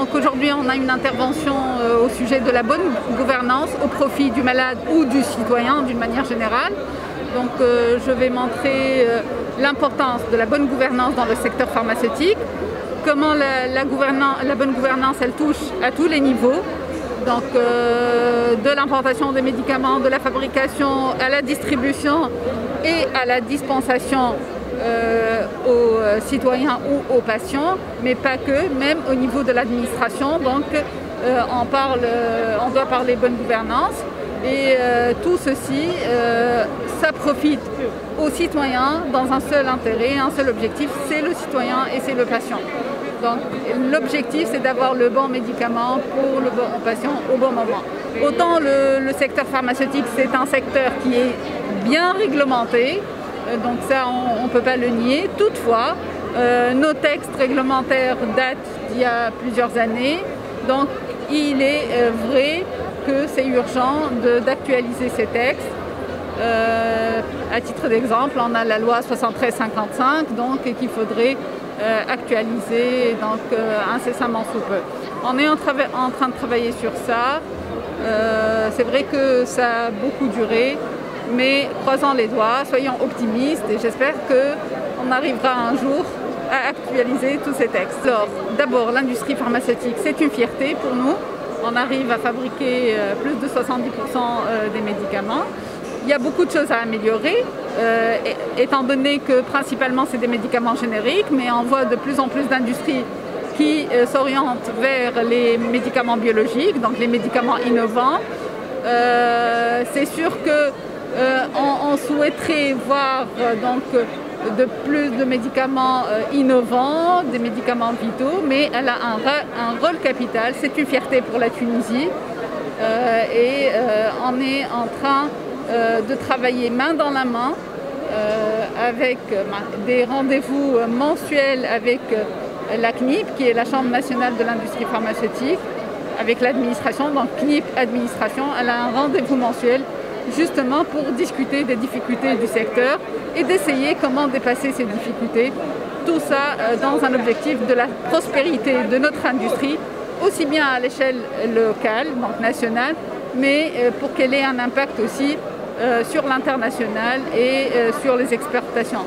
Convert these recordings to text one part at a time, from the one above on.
Donc aujourd'hui, on a une intervention au sujet de la bonne gouvernance au profit du malade ou du citoyen d'une manière générale. Donc je vais montrer l'importance de la bonne gouvernance dans le secteur pharmaceutique, comment la bonne gouvernance elle touche à tous les niveaux, donc de l'importation des médicaments, de la fabrication à la distribution et à la dispensation aux citoyens ou aux patients, mais pas que, même au niveau de l'administration. Donc on doit parler bonne gouvernance et tout ceci, ça profite aux citoyens dans un seul intérêt, un seul objectif, c'est le citoyen et c'est le patient. Donc l'objectif c'est d'avoir le bon médicament pour le bon patient au bon moment. Autant le secteur pharmaceutique c'est un secteur qui est bien réglementé, donc ça on ne peut pas le nier. Toutefois, nos textes réglementaires datent d'il y a plusieurs années, donc il est vrai que c'est urgent d'actualiser ces textes. À titre d'exemple, on a la loi 73-55 donc qu'il faudrait actualiser donc, incessamment sous peu. On est en train de travailler sur ça. C'est vrai que ça a beaucoup duré, mais croisons les doigts, soyons optimistes et j'espère qu'on arrivera un jour à actualiser tous ces textes. Alors, d'abord, l'industrie pharmaceutique, c'est une fierté pour nous. On arrive à fabriquer plus de 70% des médicaments. Il y a beaucoup de choses à améliorer, étant donné que principalement c'est des médicaments génériques, mais on voit de plus en plus d'industries qui s'orientent vers les médicaments biologiques, donc les médicaments innovants. C'est sûr qu'on souhaiterait voir donc, de plus de médicaments innovants, des médicaments vitaux, mais elle a un rôle capital. C'est une fierté pour la Tunisie et on est en train de travailler main dans la main avec des rendez-vous mensuels avec la CNIP, qui est la Chambre nationale de l'industrie pharmaceutique, avec l'administration, donc CNIP Administration, elle a un rendez-vous mensuel justement pour discuter des difficultés du secteur et d'essayer comment dépasser ces difficultés. Tout ça dans un objectif de la prospérité de notre industrie, aussi bien à l'échelle locale, donc nationale, mais pour qu'elle ait un impact aussi sur l'international et sur les exportations.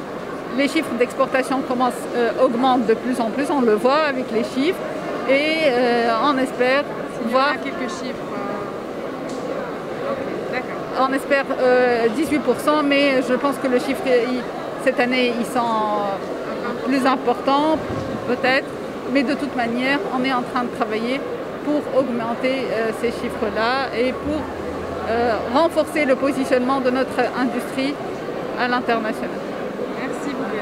Les chiffres d'exportation augmentent de plus en plus, on le voit avec les chiffres, et on espère voir quelques chiffres. On espère 18%, mais je pense que le chiffre cette année ils sont plus importants peut-être, mais de toute manière on est en train de travailler pour augmenter ces chiffres-là et pour renforcer le positionnement de notre industrie à l'international. Merci beaucoup.